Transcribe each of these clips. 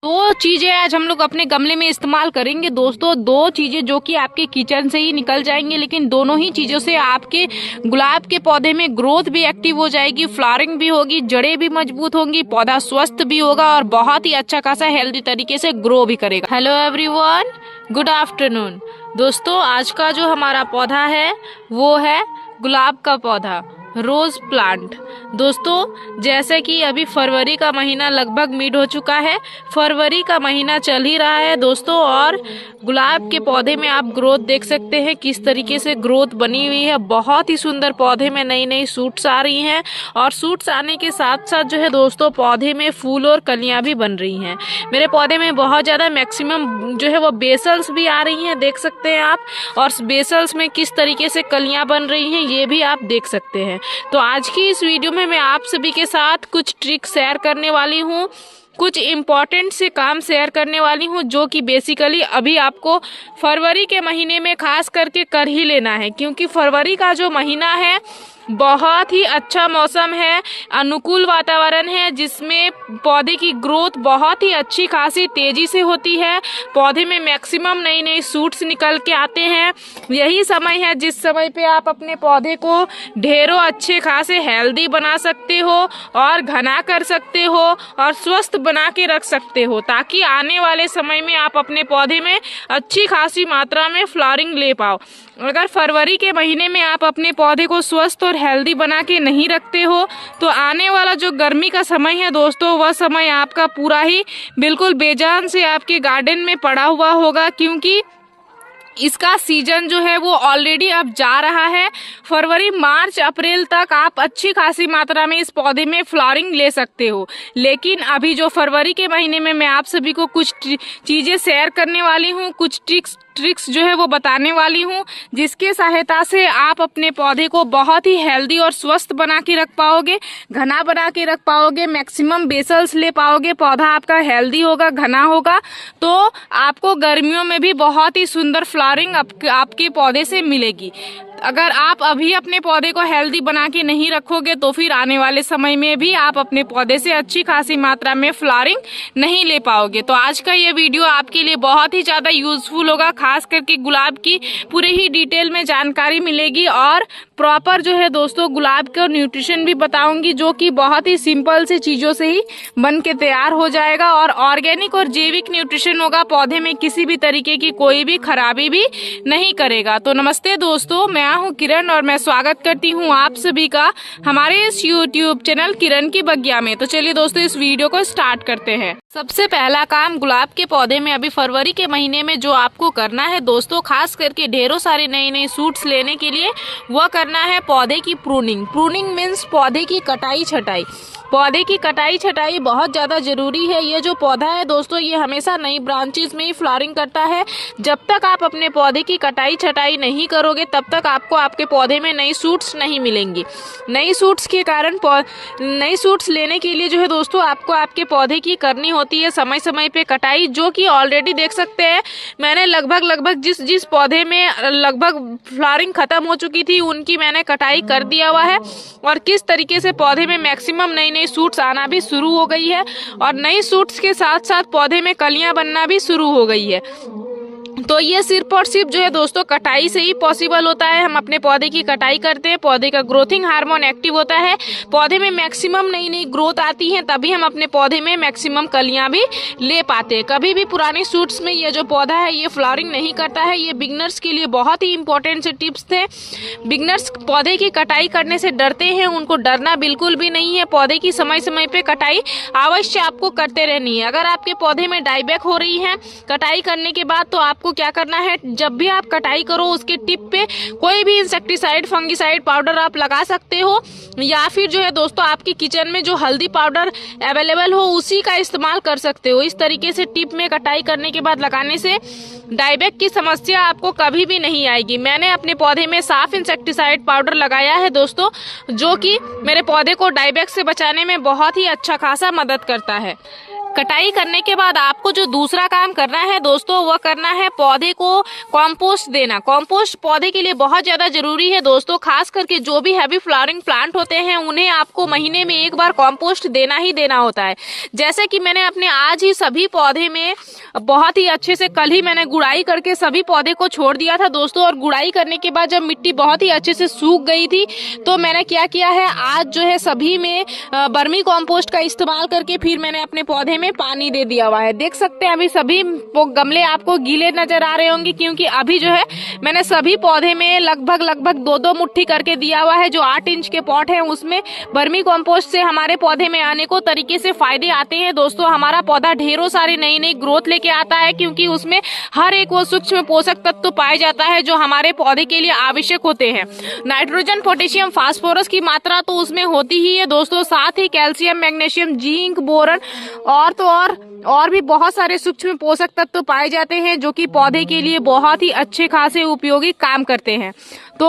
दो चीजें आज हम लोग अपने गमले में इस्तेमाल करेंगे दोस्तों। दो चीजें जो कि आपके किचन से ही निकल जाएंगी, लेकिन दोनों ही चीजों से आपके गुलाब के पौधे में ग्रोथ भी एक्टिव हो जाएगी, फ्लावरिंग भी होगी, जड़ें भी मजबूत होंगी, पौधा स्वस्थ भी होगा और बहुत ही अच्छा खासा हेल्दी तरीके से ग्रो भी करेगा। हेलो एवरीवन, गुड आफ्टरनून दोस्तों। आज का जो हमारा पौधा है वो है गुलाब का पौधा, रोज प्लांट। दोस्तों जैसे कि अभी फरवरी का महीना लगभग मिड हो चुका है, फरवरी का महीना चल ही रहा है दोस्तों, और गुलाब के पौधे में आप ग्रोथ देख सकते हैं किस तरीके से ग्रोथ बनी हुई है। बहुत ही सुंदर पौधे में नई नई सूट्स आ रही हैं, और सूट्स आने के साथ साथ जो है दोस्तों पौधे में फूल और कलियां भी बन रही हैं। मेरे पौधे में बहुत ज़्यादा मैक्सिमम जो है वो बेसल्स भी आ रही हैं, देख सकते हैं आप, और बेसल्स में किस तरीके से कलियां बन रही हैं ये भी आप देख सकते हैं। तो आज की इस वीडियो में मैं आप सभी के साथ कुछ ट्रिक शेयर करने वाली हूँ, कुछ इम्पॉर्टेंट से काम शेयर करने वाली हूँ जो कि बेसिकली अभी आपको फरवरी के महीने में खास करके कर ही लेना है, क्योंकि फरवरी का जो महीना है बहुत ही अच्छा मौसम है, अनुकूल वातावरण है, जिसमें पौधे की ग्रोथ बहुत ही अच्छी खासी तेजी से होती है। पौधे में मैक्सिमम नई नई सूट्स निकल के आते हैं। यही समय है जिस समय पे आप अपने पौधे को ढेरों अच्छे खासे हेल्दी बना सकते हो और घना कर सकते हो और स्वस्थ बना के रख सकते हो, ताकि आने वाले समय में आप अपने पौधे में अच्छी खासी मात्रा में फ्लावरिंग ले पाओ। अगर फरवरी के महीने में आप अपने पौधे को स्वस्थ और हेल्दी बना के नहीं रखते हो तो आने वाला जो गर्मी का समय है दोस्तों, वह समय आपका पूरा ही बिल्कुल बेजान से आपके गार्डन में पड़ा हुआ होगा, क्योंकि इसका सीजन जो है वो ऑलरेडी अब जा रहा है। फरवरी, मार्च, अप्रैल तक आप अच्छी खासी मात्रा में इस पौधे में फ्लावरिंग ले सकते हो। लेकिन अभी जो फरवरी के महीने में मैं आप सभी को कुछ चीज़ें शेयर करने वाली हूँ, कुछ ट्रिक्स जो है वो बताने वाली हूँ, जिसके सहायता से आप अपने पौधे को बहुत ही हेल्दी और स्वस्थ बना के रख पाओगे, घना बना के रख पाओगे, मैक्सिमम बेसल्स ले पाओगे, पौधा आपका हेल्दी होगा, घना होगा, तो आपको गर्मियों में भी बहुत ही सुंदर फ्लावरिंग आपके पौधे से मिलेगी। अगर आप अभी अपने पौधे को हेल्दी बना के नहीं रखोगे तो फिर आने वाले समय में भी आप अपने पौधे से अच्छी खासी मात्रा में फ्लावरिंग नहीं ले पाओगे। तो आज का ये वीडियो आपके लिए बहुत ही ज़्यादा यूजफुल होगा, खास करके गुलाब की पूरे ही डिटेल में जानकारी मिलेगी और प्रॉपर जो है दोस्तों गुलाब का न्यूट्रिशन भी बताऊंगी, जो कि बहुत ही सिंपल से चीज़ों से ही बन के तैयार हो जाएगा और ऑर्गेनिक और जैविक न्यूट्रिशन होगा, पौधे में किसी भी तरीके की कोई भी खराबी भी नहीं करेगा। तो नमस्ते दोस्तों, मैं हूँ किरण और मैं स्वागत करती हूँ आप सभी का हमारे इस यूट्यूब चैनल किरण की बगिया में। तो चलिए दोस्तों इस वीडियो को स्टार्ट करते हैं। सबसे पहला काम गुलाब के पौधे में अभी फरवरी के महीने में जो आपको करना है दोस्तों, खास करके ढेरों सारे नई नई सूट्स लेने के लिए, वह करना है पौधे की प्रूनिंग। प्रूनिंग मीन्स पौधे की कटाई छटाई। पौधे की कटाई छटाई बहुत ज़्यादा ज़रूरी है। ये जो पौधा है दोस्तों ये हमेशा नई ब्रांचेस में ही फ्लावरिंग करता है। जब तक आप अपने पौधे की कटाई छटाई नहीं करोगे तब तक आपको आपके पौधे में नई सूट्स नहीं मिलेंगी। नई सूट्स के कारण नई सूट्स लेने के लिए जो है दोस्तों आपको आपके पौधे की करनी होती है समय समय पे कटाई, जो कि ऑलरेडी देख सकते हैं मैंने लगभग जिस पौधे में लगभग फ्लावरिंग खत्म हो चुकी थी उनकी मैंने कटाई कर दिया हुआ है, और किस तरीके से पौधे में मैक्सिमम नई नई सूट्स आना भी शुरू हो गई है और नई सूट्स के साथ साथ पौधे में कलियां बनना भी शुरू हो गई है। तो ये सिर्फ और सिर्फ जो है दोस्तों कटाई से ही पॉसिबल होता है। हम अपने पौधे की कटाई करते हैं, पौधे का ग्रोथिंग हार्मोन एक्टिव होता है, पौधे में मैक्सिमम नई नई ग्रोथ आती है, तभी हम अपने पौधे में मैक्सिमम कलियां भी ले पाते हैं। कभी भी पुरानी सूट्स में ये जो पौधा है ये फ्लावरिंग नहीं करता है। ये बिगनर्स के लिए बहुत ही इंपॉर्टेंट से टिप्स थे। बिगनर्स पौधे की कटाई करने से डरते हैं, उनको डरना बिल्कुल भी नहीं है। पौधे की समय समय पे कटाई अवश्य आपको करते रहनी है। अगर आपके पौधे में डाईबैक हो रही है कटाई करने के बाद, तो आपको क्या करना है, जब भी आप कटाई करो उसके टिप पे कोई भी इंसेक्टिसाइड फंगिसाइड पाउडर आप लगा सकते हो, या फिर जो है दोस्तों आपके किचन में जो हल्दी पाउडर अवेलेबल हो उसी का इस्तेमाल कर सकते हो। इस तरीके से टिप में कटाई करने के बाद लगाने से डाईबैक की समस्या आपको कभी भी नहीं आएगी। मैंने अपने पौधे में साफ इंसेक्टिसाइड पाउडर लगाया है दोस्तों, जो कि मेरे पौधे को डाईबैक से बचाने में बहुत ही अच्छा खासा मदद करता है। कटाई करने के बाद आपको जो दूसरा काम करना है दोस्तों, वह करना है पौधे को कंपोस्ट देना। कंपोस्ट पौधे के लिए बहुत ज़्यादा जरूरी है दोस्तों, खास करके जो भी हैवी फ्लावरिंग प्लांट होते हैं उन्हें आपको महीने में एक बार कंपोस्ट देना ही देना होता है। जैसे कि मैंने अपने आज ही सभी पौधे में बहुत ही अच्छे से कल ही मैंने गुड़ाई करके सभी पौधे को छोड़ दिया था दोस्तों, और गुड़ाई करने के बाद जब मिट्टी बहुत ही अच्छे से सूख गई थी तो मैंने क्या किया है, आज जो है सभी में वर्मी कंपोस्ट का इस्तेमाल करके फिर मैंने अपने पौधे में पानी दे दिया हुआ है। देख सकते हैं अभी सभी गमले आपको गीले नजर आ रहे होंगे, क्योंकि अभी जो है मैंने सभी पौधे में लगभग 2-2 मुट्ठी करके दिया हुआ है। जो 8 इंच के पॉट है उसमें वर्मी कंपोस्ट से हमारे पौधे में आने को तरीके से फायदे आते हैं दोस्तों। हमारा पौधा ढेरों सारी नई ग्रोथ लेके आता है, क्योंकि उसमें हर एक वो सूक्ष्म पोषक तत्व पाए जाता है जो हमारे पौधे के लिए आवश्यक होते हैं। नाइट्रोजन, पोटेशियम, फास्फोरस की मात्रा तो उसमें होती ही है दोस्तों, साथ ही कैल्शियम, मैग्नीशियम, जिंक, बोरन और भी बहुत सारे सूक्ष्म पोषक तत्व पाए जाते हैं जो कि पौधे के लिए बहुत ही अच्छे खासे उपयोगी काम करते हैं। तो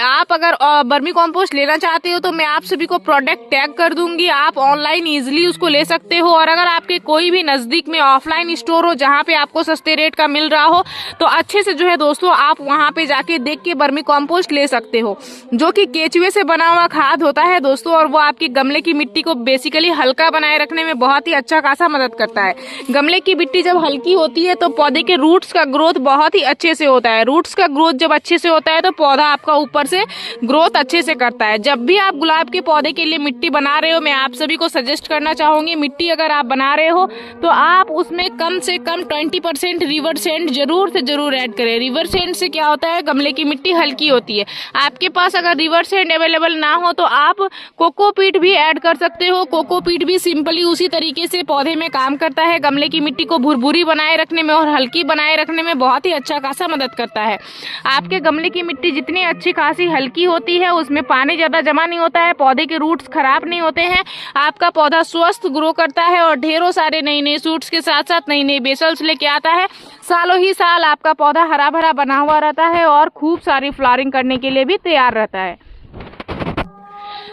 आप अगर वर्मी कंपोस्ट लेना चाहते हो तो मैं आप सभी को प्रोडक्ट टैग कर दूंगी, आप ऑनलाइन इजीली उसको ले सकते हो। और अगर आपके कोई भी नजदीक में ऑफलाइन स्टोर हो जहां पे आपको सस्ते रेट का मिल रहा हो तो अच्छे से जो है दोस्तों आप वहां पे जाके देख के वर्मी कंपोस्ट ले सकते हो, जो कि केचुए से बना हुआ खाद होता है दोस्तों, और वो आपकी गमले की मिट्टी को बेसिकली हल्का बनाए रखने में बहुत ही अच्छा खासा मदद करता है। गमले की मिट्टी जब हल्की होती है तो पौधे के रूट्स का ग्रोथ बहुत ही अच्छे से होता है। रूट्स का ग्रोथ जब अच्छे से होता है तो पौधा आपका ऊपर से ग्रोथ अच्छे से करता है। जब भी आप गुलाब के पौधे के लिए मिट्टी बना रहे हो, मैं आप सभी को सजेस्ट करना चाहूंगी, मिट्टी अगर आप बना रहे हो तो आप उसमें कम से कम 20% रिवर सैंड जरूर से जरूर ऐड करें। रिवर सैंड से क्या होता है, गमले की मिट्टी हल्की होती है। आपके पास अगर रिवर सैंड अवेलेबल ना हो तो आप कोकोपीट भी ऐड कर सकते हो। कोकोपीट भी सिंपली उसी तरीके से पौधे में काम करता है, गमले की मिट्टी को भुरभुरी बनाए रखने में और हल्की बनाए रखने में बहुत ही अच्छा खासा मदद करता है। आपके गमले की मिट्टी जितनी अच्छी खासी हल्की होती है उसमें पानी ज्यादा जमा नहीं होता है, पौधे के रूट्स खराब नहीं होते हैं, आपका पौधा स्वस्थ ग्रो करता है और ढेरों सारे नई सूट्स के साथ साथ नई बेसल्स लेके आता है। सालों ही साल आपका पौधा हरा भरा बना हुआ रहता है और खूब सारी फ्लावरिंग करने के लिए भी तैयार रहता है।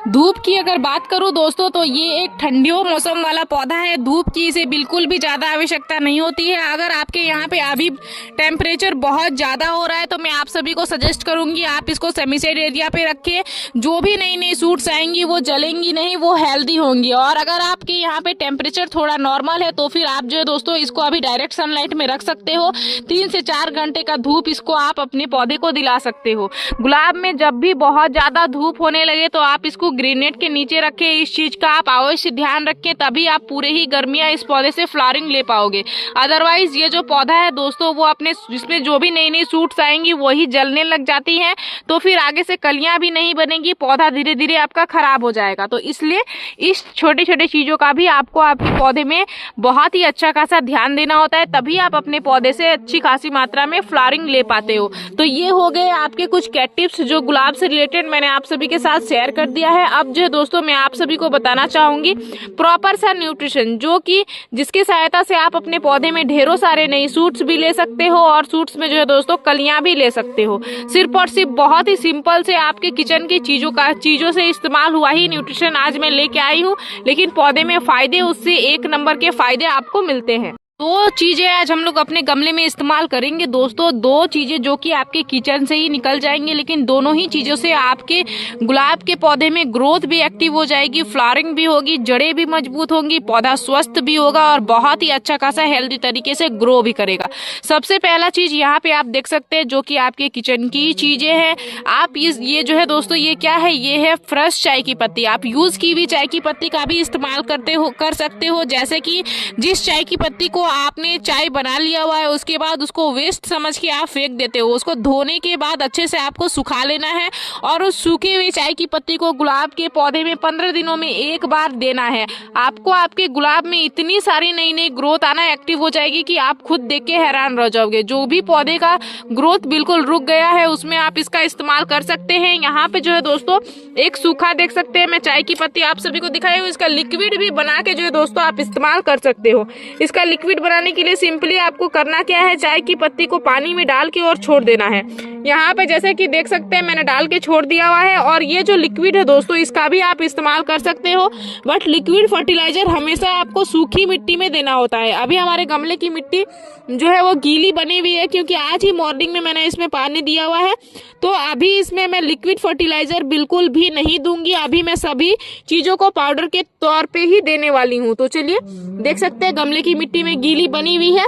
धूप की अगर बात करूं दोस्तों तो ये एक ठंडियों मौसम वाला पौधा है। धूप की इसे बिल्कुल भी ज़्यादा आवश्यकता नहीं होती है। अगर आपके यहाँ पे अभी टेम्परेचर बहुत ज़्यादा हो रहा है तो मैं आप सभी को सजेस्ट करूंगी आप इसको सेमी शेड एरिया पे रखें। जो भी नई सूट्स आएंगी वो जलेंगी नहीं, वो हेल्दी होंगी। और अगर आपके यहाँ पे टेम्परेचर थोड़ा नॉर्मल है तो फिर आप जो है दोस्तों इसको अभी डायरेक्ट सनलाइट में रख सकते हो। 3 से 4 घंटे का धूप इसको आप अपने पौधे को दिला सकते हो। गुलाब में जब भी बहुत ज़्यादा धूप होने लगे तो आप इसको ग्रेनेट के नीचे रखें। इस चीज का आप अवश्य ध्यान रखें, तभी आप पूरे ही गर्मियां इस पौधे से फ्लावरिंग ले पाओगे। अदरवाइज ये जो पौधा है दोस्तों वो अपने जिसमें जो भी नई सूट्स आएंगी वही जलने लग जाती हैं, तो फिर आगे से कलियां भी नहीं बनेंगी, पौधा धीरे धीरे आपका खराब हो जाएगा। तो इसलिए इस छोटे छोटे चीजों का भी आपको आपके पौधे में बहुत ही अच्छा खासा ध्यान देना होता है, तभी आप अपने पौधे से अच्छी खासी मात्रा में फ्लावरिंग ले पाते हो। तो ये हो गए आपके कुछ कैट टिप्स जो गुलाब से रिलेटेड मैंने आप सभी के साथ शेयर कर दिया है। अब जो है दोस्तों मैं आप सभी को बताना चाहूंगी प्रॉपर सा न्यूट्रिशन, जो कि जिसकी सहायता से आप अपने पौधे में ढेरों सारे नई सूट्स भी ले सकते हो और सूट्स में जो है दोस्तों कलियां भी ले सकते हो। सिर्फ और सिर्फ बहुत ही सिंपल से आपके किचन की चीजों से इस्तेमाल हुआ ही न्यूट्रिशन आज मैं लेके आई हूँ, लेकिन पौधे में फायदे उससे 1 नंबर के फायदे आपको मिलते हैं। 2 चीजें आज हम लोग अपने गमले में इस्तेमाल करेंगे दोस्तों। 2 चीजें जो कि आपके किचन से ही निकल जाएंगे, लेकिन दोनों ही चीजों से आपके गुलाब के पौधे में ग्रोथ भी एक्टिव हो जाएगी, फ्लावरिंग भी होगी, जड़ें भी मजबूत होंगी, पौधा स्वस्थ भी होगा और बहुत ही अच्छा खासा हेल्दी तरीके से ग्रो भी करेगा। सबसे पहला चीज यहाँ पे आप देख सकते हैं जो कि आपके किचन की चीजें हैं। आप ये जो है दोस्तों ये क्या है, ये है फ्रेश चाय की पत्ती। आप यूज की हुई चाय की पत्ती का भी इस्तेमाल कर सकते हो। जैसे कि जिस चाय की पत्ती को आपने चाय बना लिया हुआ है उसके बाद उसको वेस्ट समझ के आप फेंक देते हो, उसको धोने के बाद अच्छे से आपको सुखा लेना है और उस सूखे हुए चाय की पत्ती को गुलाब के पौधे में 15 दिनों में एक बार देना है। आपको आपके गुलाब में इतनी सारी नई ग्रोथ आना एक्टिव हो जाएगी कि आप खुद देख के हैरान रह जाओगे। जो भी पौधे का ग्रोथ बिल्कुल रुक गया है उसमें आप इसका इस्तेमाल कर सकते हैं। यहाँ पे जो है दोस्तों एक सूखा देख सकते हैं, मैं चाय की पत्ती आप सभी को दिखाई हूँ, इसका लिक्विड भी बना के जो है दोस्तों आप इस्तेमाल कर सकते हो। इसका लिक्विड बनाने के लिए सिंपली आपको करना क्या है, चाय की पत्ती को पानी में डाल के और छोड़ देना है। यहाँ पे जैसे कि देख सकते हैं मैंने डाल के छोड़ दिया हुआ है। और ये जो लिक्विड है दोस्तों इसका भी आप इस्तेमाल कर सकते हो, बट लिक्विड फर्टिलाइजर हमेशा आपको सूखी मिट्टी में देना होता है। अभी हमारे गमले की मिट्टी जो है वो गीली बनी हुई है क्योंकि आज ही मॉर्निंग में मैंने इसमें पानी दिया हुआ है, तो अभी इसमें मैं लिक्विड फर्टिलाइजर बिल्कुल भी नहीं दूंगी। अभी मैं सभी चीजों को पाउडर के तौर पे ही देने वाली हूँ। तो चलिए देख सकते हैं गमले की मिट्टी में गीली बनी हुई है।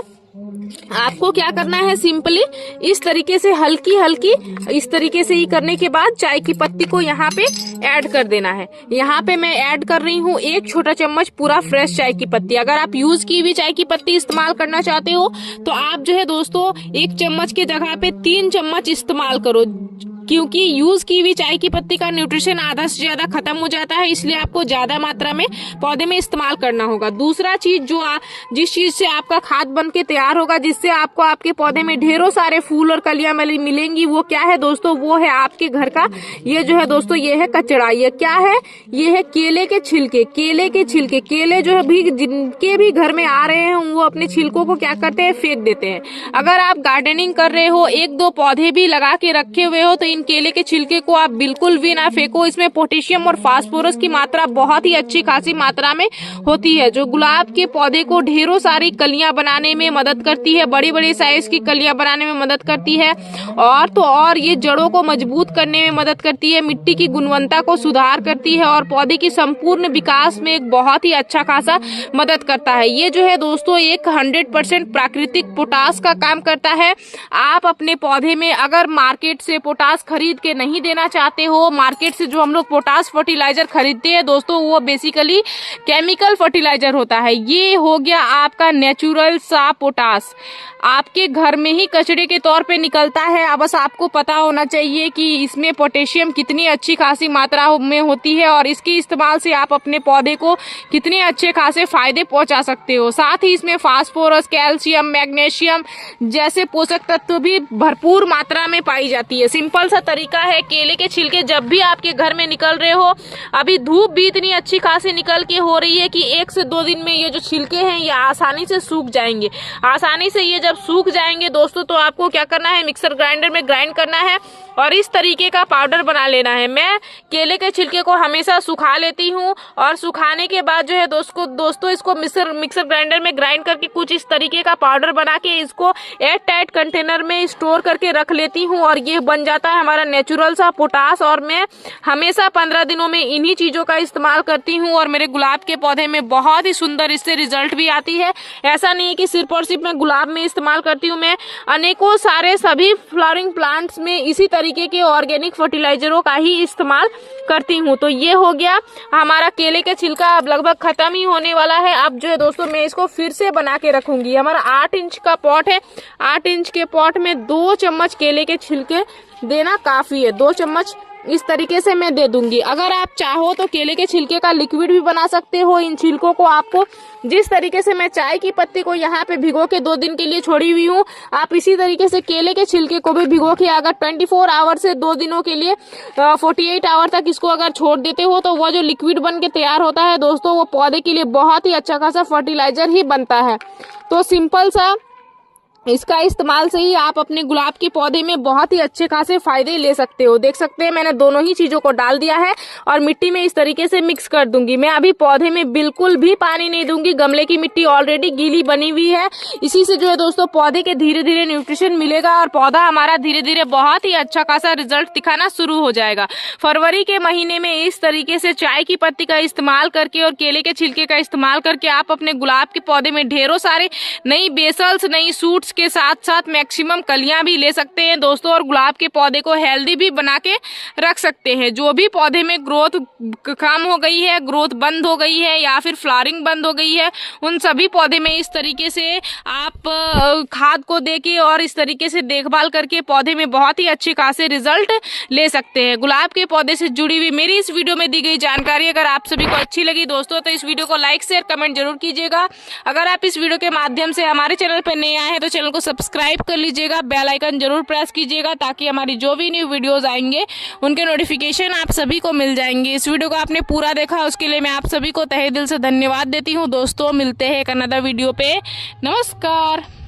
आपको क्या करना है, सिंपली इस तरीके से हल्की हल्की इस तरीके से ही करने के बाद चाय की पत्ती को यहाँ पे ऐड कर देना है। यहाँ पे मैं ऐड कर रही हूँ 1 छोटा चम्मच पूरा फ्रेश चाय की पत्ती। अगर आप यूज की हुई चाय की पत्ती इस्तेमाल करना चाहते हो तो आप जो है दोस्तों 1 चम्मच के जगह पे 3 चम्मच इस्तेमाल करो, क्योंकि यूज की हुई चाय की पत्ती का न्यूट्रिशन आधा से ज्यादा खत्म हो जाता है, इसलिए आपको ज्यादा मात्रा में पौधे में इस्तेमाल करना होगा। दूसरा चीज जिस चीज से आपका खाद बन के तैयार होगा, जिससे आपको आपके पौधे में ढेरों सारे फूल और कलियां मिलेंगी, वो क्या है दोस्तों, वो है आपके घर का ये जो है दोस्तों ये है कचरा। ये क्या है, ये है केले के छिलके। केले के छिलके, केले जो है भी जिनके भी घर में आ रहे हैं वो अपने छिलकों को क्या करते हैं, फेंक देते हैं। अगर आप गार्डनिंग कर रहे हो, 1-2 पौधे भी लगा के रखे हुए हो, तो इन केले के छिलके को आप बिल्कुल भी ना फेंको। इसमें पोटेशियम और फास्फोरस की मात्रा बहुत ही अच्छी खासी मात्रा में होती है, जो गुलाब के पौधे को ढेरों सारी कलियां बनाने में मदद करती है, बड़ी बड़ी साइज की कलियां बनाने में मदद करती है, और ये जड़ों को मजबूत करने में मदद करती है, मिट्टी की गुणवत्ता को सुधार करती है और पौधे की संपूर्ण विकास में एक बहुत ही अच्छा खासा मदद करता है। ये जो है दोस्तों एक 100% प्राकृतिक पोटास का काम करता है। आप अपने पौधे में अगर मार्केट से पोटास खरीद के नहीं देना चाहते हो, मार्केट से जो हम लोग पोटास फर्टिलाइजर खरीदते हैं दोस्तों वो बेसिकली केमिकल फर्टिलाइजर होता है। ये हो गया आपका नेचुरल सा पोटास, आपके घर में ही कचरे के तौर पे निकलता है। अब बस आपको पता होना चाहिए कि इसमें पोटेशियम कितनी अच्छी खासी मात्रा में होती है और इसके इस्तेमाल से आप अपने पौधे को कितने अच्छे खासे फायदे पहुंचा सकते हो। साथ ही इसमें फास्फोरस, कैल्शियम, मैग्नीशियम जैसे पोषक तत्व भी भरपूर मात्रा में पाई जाती है। सिंपल सा तरीका है, केले के छिलके जब भी आपके घर में निकल रहे हो, अभी धूप भी इतनी अच्छी खासी निकल के हो रही है कि 1 से 2 दिन में ये जो छिलके हैं ये आसानी से सूख जाएंगे। आसानी से ये जब सूख जाएंगे दोस्तों तो आपको क्या करना है, मिक्सर ग्राइंडर में ग्राइंड करना है और इस तरीके का पाउडर बना लेना है। मैं केले के छिलके को हमेशा सुखा लेती हूँ और सुखाने के बाद जो है दोस्तों इसको मिक्सर ग्राइंडर में ग्राइंड करके कुछ इस तरीके का पाउडर बना के इसको एयर टाइट कंटेनर में स्टोर करके रख लेती हूँ और ये बन जाता है हमारा नेचुरल सा पोटास। और मैं हमेशा 15 दिनों में इन्हीं चीजों का इस्तेमाल करती हूँ और मेरे गुलाब के पौधे में बहुत ही सुंदर इससे रिजल्ट भी आती है। ऐसा नहीं है कि सिर्फ और सिर्फ मैं गुलाब में इस्तेमाल करती हूँ, मैं अनेकों सारे सभी फ्लावरिंग प्लांट्स में इसी तरीके के ऑर्गेनिक फर्टिलाइजरों का ही इस्तेमाल करती हूँ। तो ये हो गया हमारा केले का छिलका, अब लगभग खत्म ही होने वाला है। अब जो है दोस्तों मैं इसको फिर से बना के रखूंगी। हमारा 8 इंच का पॉट है, 8 इंच के पॉट में 2 चम्मच केले के छिलके देना काफी है। 2 चम्मच इस तरीके से मैं दे दूंगी। अगर आप चाहो तो केले के छिलके का लिक्विड भी बना सकते हो। इन छिलकों को आपको जिस तरीके से मैं चाय की पत्ती को यहाँ पे भिगो के 2 दिन के लिए छोड़ी हुई हूँ, आप इसी तरीके से केले के छिलके को भी भिगो के अगर 24 आवर से 2 दिनों के लिए 48 आवर तक इसको अगर छोड़ देते हो तो वो जो लिक्विड बन के तैयार होता है दोस्तों वो पौधे के लिए बहुत ही अच्छा खासा फर्टिलाइजर ही बनता है। तो सिंपल सा इसका इस्तेमाल से ही आप अपने गुलाब के पौधे में बहुत ही अच्छे खासे फायदे ले सकते हो। देख सकते हैं मैंने दोनों ही चीजों को डाल दिया है और मिट्टी में इस तरीके से मिक्स कर दूंगी। मैं अभी पौधे में बिल्कुल भी पानी नहीं दूंगी, गमले की मिट्टी ऑलरेडी गीली बनी हुई है। इसी से जो है दोस्तों पौधे के धीरे धीरे न्यूट्रिशन मिलेगा और पौधा हमारा धीरे धीरे बहुत ही अच्छा खासा रिजल्ट दिखाना शुरू हो जाएगा। फरवरी के महीने में इस तरीके से चाय की पत्ती का इस्तेमाल करके और केले के छिलके का इस्तेमाल करके आप अपने गुलाब के पौधे में ढेरों सारे नई बेसल्स, नई सूट्स के साथ साथ मैक्सिमम कलियां भी ले सकते हैं दोस्तों और गुलाब के पौधे को हेल्दी भी बना के रख सकते हैं। जो भी पौधे में ग्रोथ कम हो गई है, ग्रोथ बंद हो गई है या फिर फ्लावरिंग बंद हो गई है, उन सभी पौधे में इस तरीके से आप खाद को देके और इस तरीके से देखभाल करके पौधे में बहुत ही अच्छे खासे रिजल्ट ले सकते हैं। गुलाब के पौधे से जुड़ी हुई मेरी इस वीडियो में दी गई जानकारी अगर आप सभी को अच्छी लगी दोस्तों तो इस वीडियो को लाइक, शेयर, कमेंट जरूर कीजिएगा। अगर आप इस वीडियो के माध्यम से हमारे चैनल पर नए आए हैं तो चैनल को सब्सक्राइब कर लीजिएगा, बेल आइकन जरूर प्रेस कीजिएगा ताकि हमारी जो भी न्यू वीडियोस आएंगे उनके नोटिफिकेशन आप सभी को मिल जाएंगे। इस वीडियो को आपने पूरा देखा उसके लिए मैं आप सभी को तहे दिल से धन्यवाद देती हूँ। दोस्तों मिलते हैं एक अनदर वीडियो पे। नमस्कार।